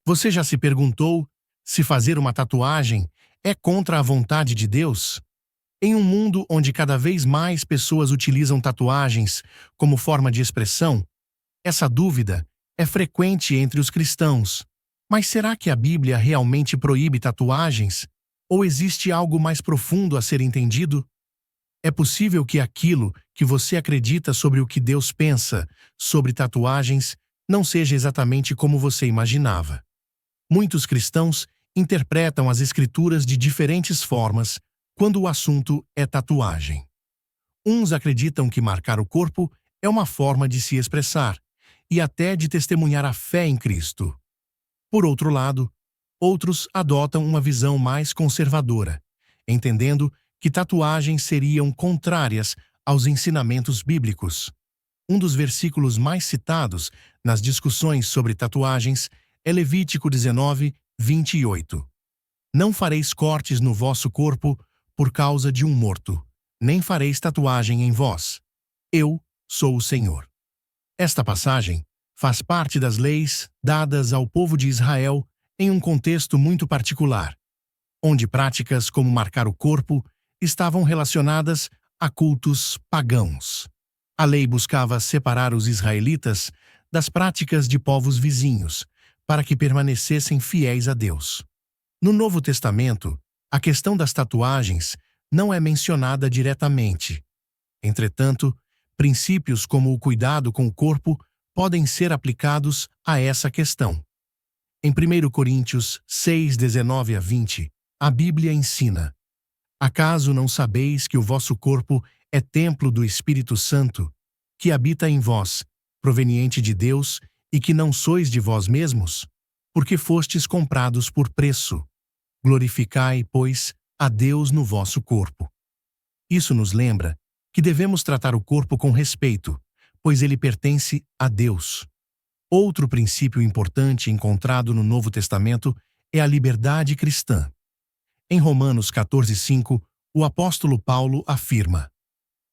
Você já se perguntou se fazer uma tatuagem é contra a vontade de Deus? Em um mundo onde cada vez mais pessoas utilizam tatuagens como forma de expressão, essa dúvida é frequente entre os cristãos. Mas será que a Bíblia realmente proíbe tatuagens? Ou existe algo mais profundo a ser entendido? É possível que aquilo que você acredita sobre o que Deus pensa sobre tatuagens não seja exatamente como você imaginava. Muitos cristãos interpretam as Escrituras de diferentes formas quando o assunto é tatuagem. Uns acreditam que marcar o corpo é uma forma de se expressar e até de testemunhar a fé em Cristo. Por outro lado, outros adotam uma visão mais conservadora, entendendo que tatuagens seriam contrárias aos ensinamentos bíblicos. Um dos versículos mais citados nas discussões sobre tatuagens é Levítico 19, 28. Não fareis cortes no vosso corpo por causa de um morto, nem fareis tatuagem em vós. Eu sou o Senhor. Esta passagem faz parte das leis dadas ao povo de Israel em um contexto muito particular, onde práticas como marcar o corpo estavam relacionadas a cultos pagãos. A lei buscava separar os israelitas das práticas de povos vizinhos, para que permanecessem fiéis a Deus. No Novo Testamento, a questão das tatuagens não é mencionada diretamente. Entretanto, princípios como o cuidado com o corpo podem ser aplicados a essa questão. Em 1 Coríntios 6, 19 a 20, a Bíblia ensina: Acaso não sabeis que o vosso corpo é templo do Espírito Santo, que habita em vós, proveniente de Deus, e que não sois de vós mesmos? Porque fostes comprados por preço. Glorificai, pois, a Deus no vosso corpo. Isso nos lembra que devemos tratar o corpo com respeito, pois ele pertence a Deus. Outro princípio importante encontrado no Novo Testamento é a liberdade cristã. Em Romanos 14:5, o apóstolo Paulo afirma: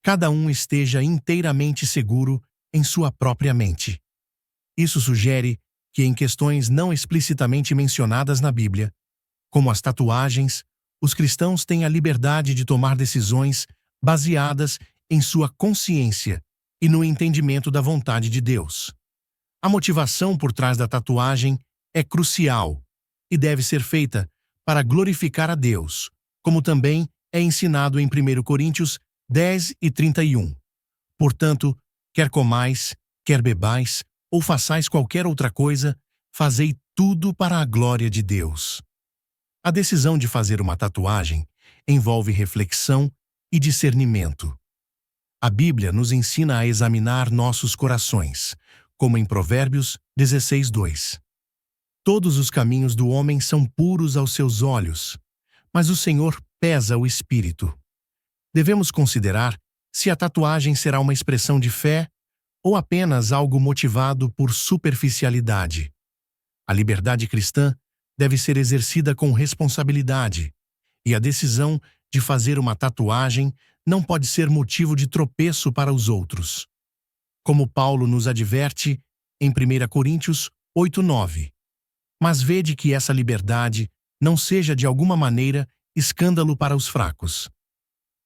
Cada um esteja inteiramente seguro em sua própria mente. Isso sugere que em questões não explicitamente mencionadas na Bíblia, como as tatuagens, os cristãos têm a liberdade de tomar decisões baseadas em sua consciência e no entendimento da vontade de Deus. A motivação por trás da tatuagem é crucial e deve ser feita para glorificar a Deus, como também é ensinado em 1 Coríntios 10 e 31. Portanto, quer comais, quer bebais, ou façais qualquer outra coisa, fazei tudo para a glória de Deus. A decisão de fazer uma tatuagem envolve reflexão e discernimento. A Bíblia nos ensina a examinar nossos corações, como em Provérbios 16:2. Todos os caminhos do homem são puros aos seus olhos, mas o Senhor pesa o espírito. Devemos considerar se a tatuagem será uma expressão de fé ou apenas algo motivado por superficialidade. A liberdade cristã deve ser exercida com responsabilidade, e a decisão de fazer uma tatuagem não pode ser motivo de tropeço para os outros. Como Paulo nos adverte em 1 Coríntios 8:9. Mas vede que essa liberdade não seja de alguma maneira escândalo para os fracos.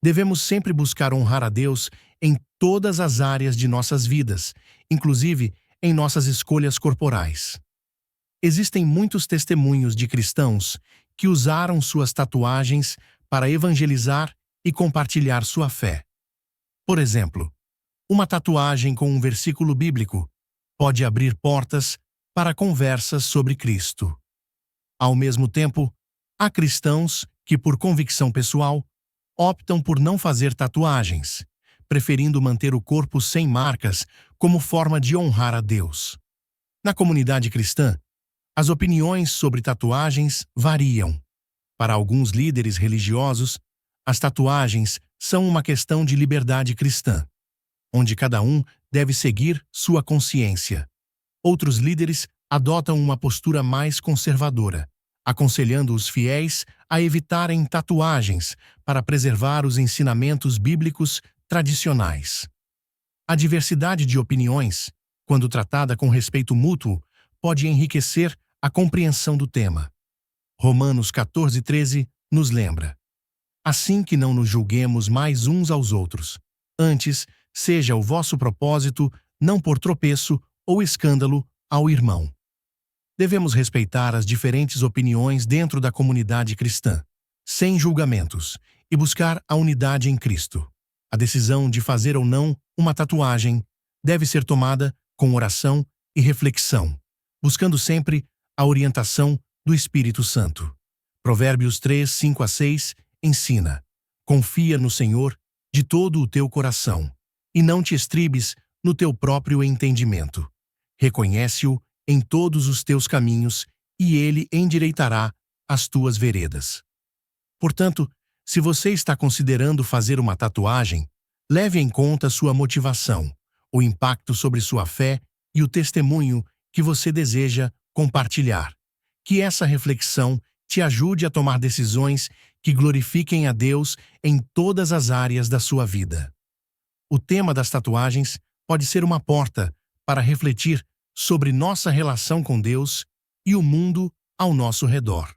Devemos sempre buscar honrar a Deus em todas as áreas de nossas vidas, inclusive em nossas escolhas corporais. Existem muitos testemunhos de cristãos que usaram suas tatuagens para evangelizar e compartilhar sua fé. Por exemplo, uma tatuagem com um versículo bíblico pode abrir portas para conversas sobre Cristo. Ao mesmo tempo, há cristãos que, por convicção pessoal, optam por não fazer tatuagens, preferindo manter o corpo sem marcas como forma de honrar a Deus. Na comunidade cristã, as opiniões sobre tatuagens variam. Para alguns líderes religiosos, as tatuagens são uma questão de liberdade cristã, onde cada um deve seguir sua consciência. Outros líderes adotam uma postura mais conservadora, aconselhando os fiéis a evitarem tatuagens para preservar os ensinamentos bíblicos tradicionais. A diversidade de opiniões, quando tratada com respeito mútuo, pode enriquecer a compreensão do tema. Romanos 14:13 nos lembra: assim que não nos julguemos mais uns aos outros. Antes, seja o vosso propósito não por tropeço ou escândalo ao irmão. Devemos respeitar as diferentes opiniões dentro da comunidade cristã, sem julgamentos, e buscar a unidade em Cristo. A decisão de fazer ou não uma tatuagem deve ser tomada com oração e reflexão, buscando sempre a orientação do Espírito Santo. Provérbios 3:5-6 ensina: confia no Senhor de todo o teu coração, e não te estribes no teu próprio entendimento. Reconhece-o em todos os teus caminhos, e ele endireitará as tuas veredas. Portanto, se você está considerando fazer uma tatuagem, leve em conta sua motivação, o impacto sobre sua fé e o testemunho que você deseja compartilhar. Que essa reflexão te ajude a tomar decisões que glorifiquem a Deus em todas as áreas da sua vida. O tema das tatuagens pode ser uma porta para refletir sobre nossa relação com Deus e o mundo ao nosso redor.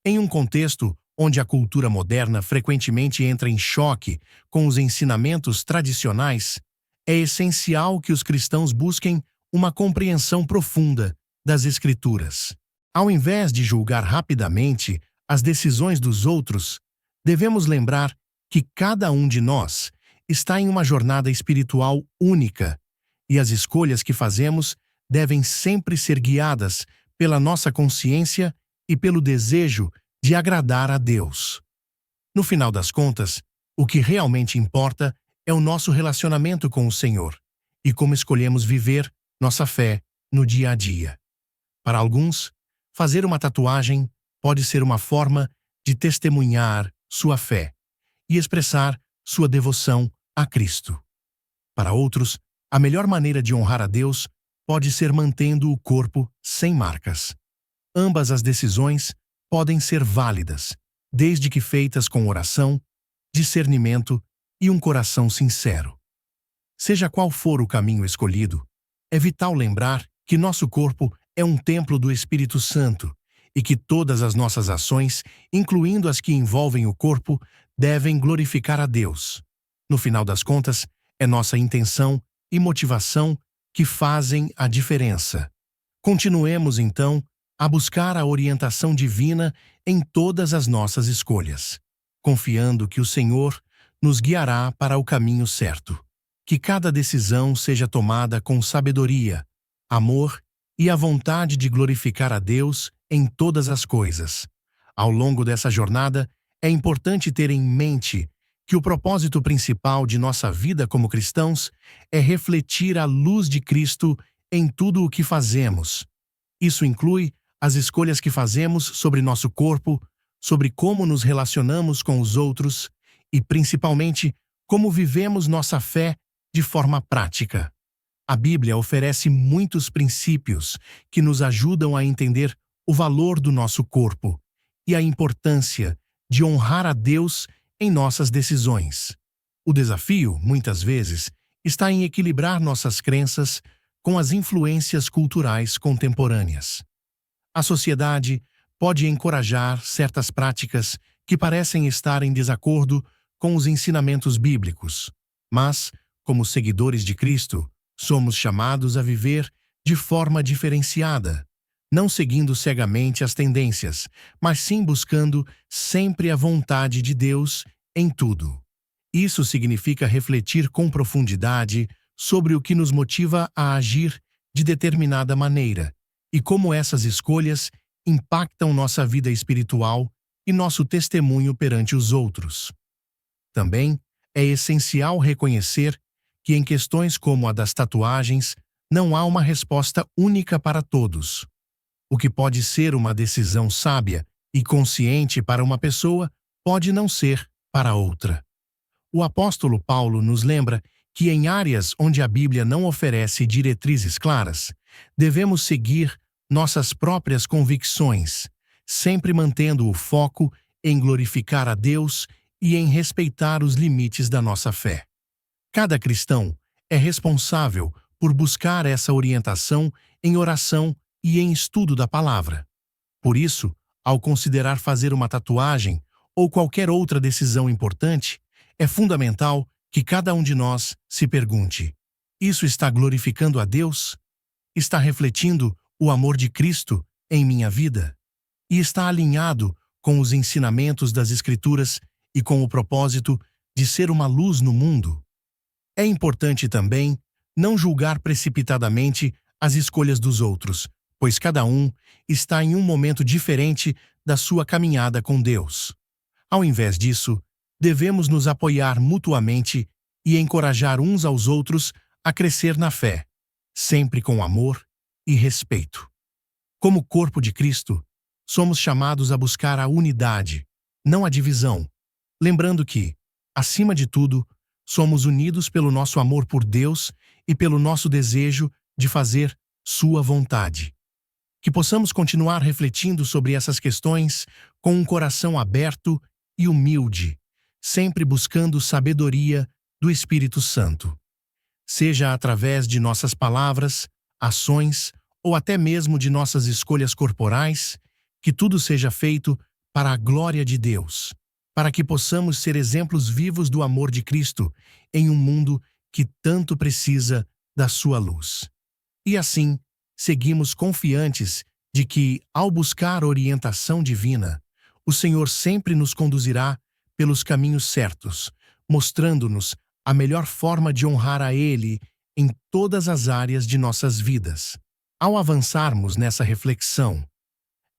Em um contexto onde a cultura moderna frequentemente entra em choque com os ensinamentos tradicionais, é essencial que os cristãos busquem uma compreensão profunda das Escrituras. Ao invés de julgar rapidamente as decisões dos outros, devemos lembrar que cada um de nós está em uma jornada espiritual única, e as escolhas que fazemos devem sempre ser guiadas pela nossa consciência e pelo desejo de agradar a Deus. No final das contas, o que realmente importa é o nosso relacionamento com o Senhor e como escolhemos viver nossa fé no dia a dia. Para alguns, fazer uma tatuagem pode ser uma forma de testemunhar sua fé e expressar sua devoção a Cristo. Para outros, a melhor maneira de honrar a Deus pode ser mantendo o corpo sem marcas. Ambas as decisões podem ser válidas, desde que feitas com oração, discernimento e um coração sincero. Seja qual for o caminho escolhido, é vital lembrar que nosso corpo é um templo do Espírito Santo e que todas as nossas ações, incluindo as que envolvem o corpo, devem glorificar a Deus. No final das contas, é nossa intenção e motivação que fazem a diferença. Continuemos, então, a buscar a orientação divina em todas as nossas escolhas, confiando que o Senhor nos guiará para o caminho certo. Que cada decisão seja tomada com sabedoria, amor e a vontade de glorificar a Deus em todas as coisas. Ao longo dessa jornada, é importante ter em mente que o propósito principal de nossa vida como cristãos é refletir a luz de Cristo em tudo o que fazemos. Isso inclui as escolhas que fazemos sobre nosso corpo, sobre como nos relacionamos com os outros e, principalmente, como vivemos nossa fé de forma prática. A Bíblia oferece muitos princípios que nos ajudam a entender o valor do nosso corpo e a importância de honrar a Deus em nossas decisões. O desafio, muitas vezes, está em equilibrar nossas crenças com as influências culturais contemporâneas. A sociedade pode encorajar certas práticas que parecem estar em desacordo com os ensinamentos bíblicos, mas, como seguidores de Cristo, somos chamados a viver de forma diferenciada, não seguindo cegamente as tendências, mas sim buscando sempre a vontade de Deus em tudo. Isso significa refletir com profundidade sobre o que nos motiva a agir de determinada maneira e como essas escolhas impactam nossa vida espiritual e nosso testemunho perante os outros. Também é essencial reconhecer que em questões como a das tatuagens, não há uma resposta única para todos. O que pode ser uma decisão sábia e consciente para uma pessoa pode não ser para outra. O apóstolo Paulo nos lembra que em áreas onde a Bíblia não oferece diretrizes claras, devemos seguir nossas próprias convicções, sempre mantendo o foco em glorificar a Deus e em respeitar os limites da nossa fé. Cada cristão é responsável por buscar essa orientação em oração e em estudo da palavra. Por isso, ao considerar fazer uma tatuagem ou qualquer outra decisão importante, é fundamental que cada um de nós se pergunte: isso está glorificando a Deus? Está refletindo o amor de Cristo em minha vida? E está alinhado com os ensinamentos das Escrituras e com o propósito de ser uma luz no mundo? É importante também não julgar precipitadamente as escolhas dos outros, pois cada um está em um momento diferente da sua caminhada com Deus. Ao invés disso, devemos nos apoiar mutuamente e encorajar uns aos outros a crescer na fé, sempre com amor e respeito. Como corpo de Cristo, somos chamados a buscar a unidade, não a divisão, lembrando que, acima de tudo, somos unidos pelo nosso amor por Deus e pelo nosso desejo de fazer Sua vontade. Que possamos continuar refletindo sobre essas questões com um coração aberto e humilde, sempre buscando sabedoria do Espírito Santo. Seja através de nossas palavras, ações ou até mesmo de nossas escolhas corporais, que tudo seja feito para a glória de Deus, para que possamos ser exemplos vivos do amor de Cristo em um mundo que tanto precisa da sua luz. E assim, seguimos confiantes de que, ao buscar orientação divina, o Senhor sempre nos conduzirá pelos caminhos certos, mostrando-nos a melhor forma de honrar a Ele em todas as áreas de nossas vidas. Ao avançarmos nessa reflexão,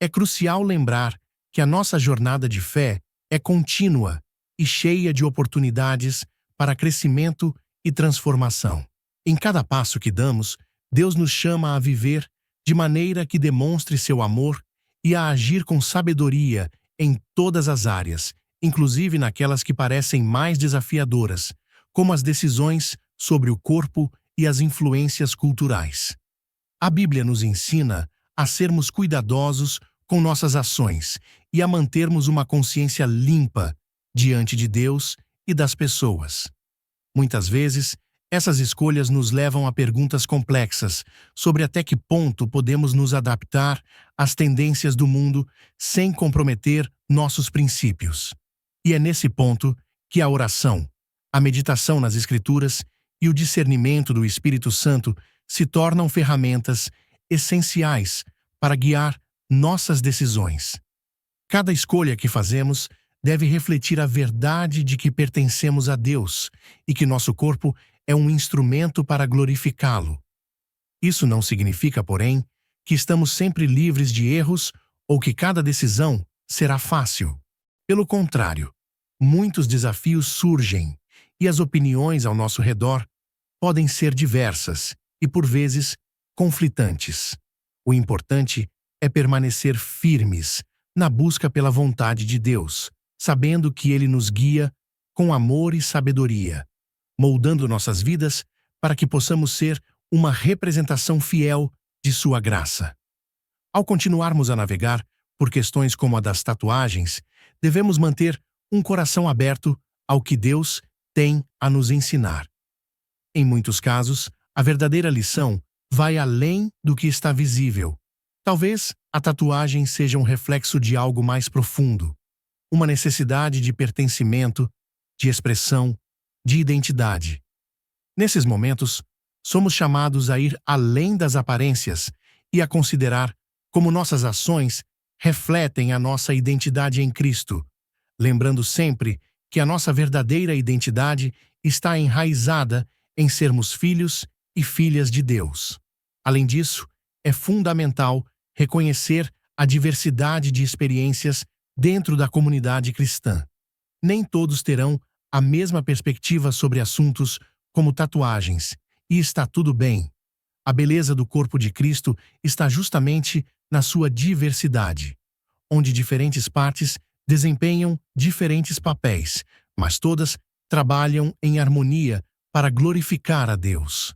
é crucial lembrar que a nossa jornada de fé é contínua e cheia de oportunidades para crescimento e transformação. Em cada passo que damos, Deus nos chama a viver de maneira que demonstre seu amor e a agir com sabedoria em todas as áreas, inclusive naquelas que parecem mais desafiadoras, como as decisões sobre o corpo e as influências culturais. A Bíblia nos ensina a sermos cuidadosos com nossas ações e a mantermos uma consciência limpa diante de Deus e das pessoas. Muitas vezes, essas escolhas nos levam a perguntas complexas sobre até que ponto podemos nos adaptar às tendências do mundo sem comprometer nossos princípios. E é nesse ponto que a oração, a meditação nas Escrituras e o discernimento do Espírito Santo se tornam ferramentas essenciais para guiar nossas decisões. Cada escolha que fazemos deve refletir a verdade de que pertencemos a Deus e que nosso corpo é um instrumento para glorificá-lo. Isso não significa, porém, que estamos sempre livres de erros ou que cada decisão será fácil. Pelo contrário, muitos desafios surgem e as opiniões ao nosso redor podem ser diversas e, por vezes, conflitantes. O importante é permanecer firmes na busca pela vontade de Deus, sabendo que Ele nos guia com amor e sabedoria, moldando nossas vidas para que possamos ser uma representação fiel de Sua graça. Ao continuarmos a navegar por questões como a das tatuagens, devemos manter um coração aberto ao que Deus tem a nos ensinar. Em muitos casos, a verdadeira lição vai além do que está visível. Talvez a tatuagem seja um reflexo de algo mais profundo, uma necessidade de pertencimento, de expressão, de identidade. Nesses momentos, somos chamados a ir além das aparências e a considerar como nossas ações refletem a nossa identidade em Cristo, lembrando sempre que a nossa verdadeira identidade está enraizada em sermos filhos e filhas de Deus. Além disso, é fundamental reconhecer a diversidade de experiências dentro da comunidade cristã. Nem todos terão a mesma perspectiva sobre assuntos como tatuagens, e está tudo bem. A beleza do corpo de Cristo está justamente na sua diversidade, onde diferentes partes desempenham diferentes papéis, mas todas trabalham em harmonia para glorificar a Deus.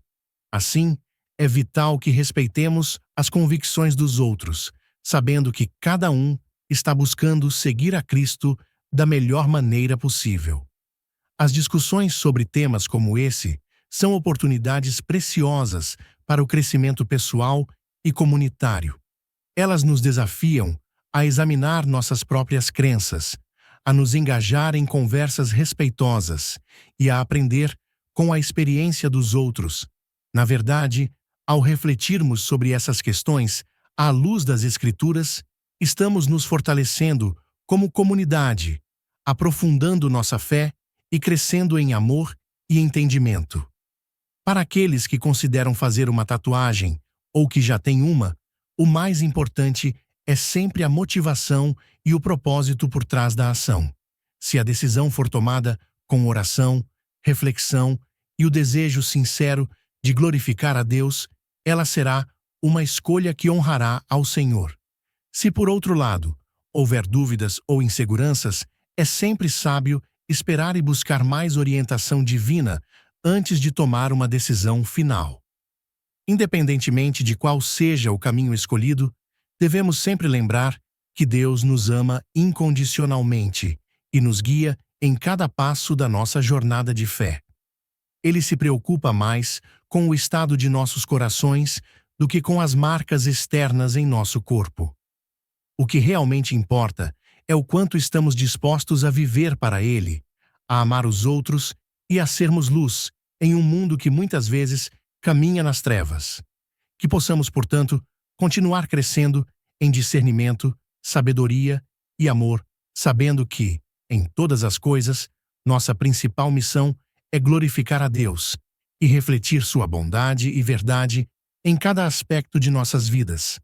Assim, é vital que respeitemos as convicções dos outros, sabendo que cada um está buscando seguir a Cristo da melhor maneira possível. As discussões sobre temas como esse são oportunidades preciosas para o crescimento pessoal e comunitário. Elas nos desafiam a examinar nossas próprias crenças, a nos engajar em conversas respeitosas e a aprender com a experiência dos outros. Na verdade, ao refletirmos sobre essas questões, à luz das Escrituras, estamos nos fortalecendo como comunidade, aprofundando nossa fé e crescendo em amor e entendimento. Para aqueles que consideram fazer uma tatuagem ou que já têm uma, o mais importante é sempre a motivação e o propósito por trás da ação. Se a decisão for tomada com oração, reflexão e o desejo sincero de glorificar a Deus, ela será uma escolha que honrará ao Senhor. Se, por outro lado, houver dúvidas ou inseguranças, é sempre sábio esperar e buscar mais orientação divina antes de tomar uma decisão final. Independentemente de qual seja o caminho escolhido, devemos sempre lembrar que Deus nos ama incondicionalmente e nos guia em cada passo da nossa jornada de fé. Ele se preocupa mais com o estado de nossos corações do que com as marcas externas em nosso corpo. O que realmente importa é o quanto estamos dispostos a viver para Ele, a amar os outros e a sermos luz em um mundo que muitas vezes caminha nas trevas. Que possamos, portanto, continuar crescendo em discernimento, sabedoria e amor, sabendo que, em todas as coisas, nossa principal missão é glorificar a Deus e refletir sua bondade e verdade em cada aspecto de nossas vidas.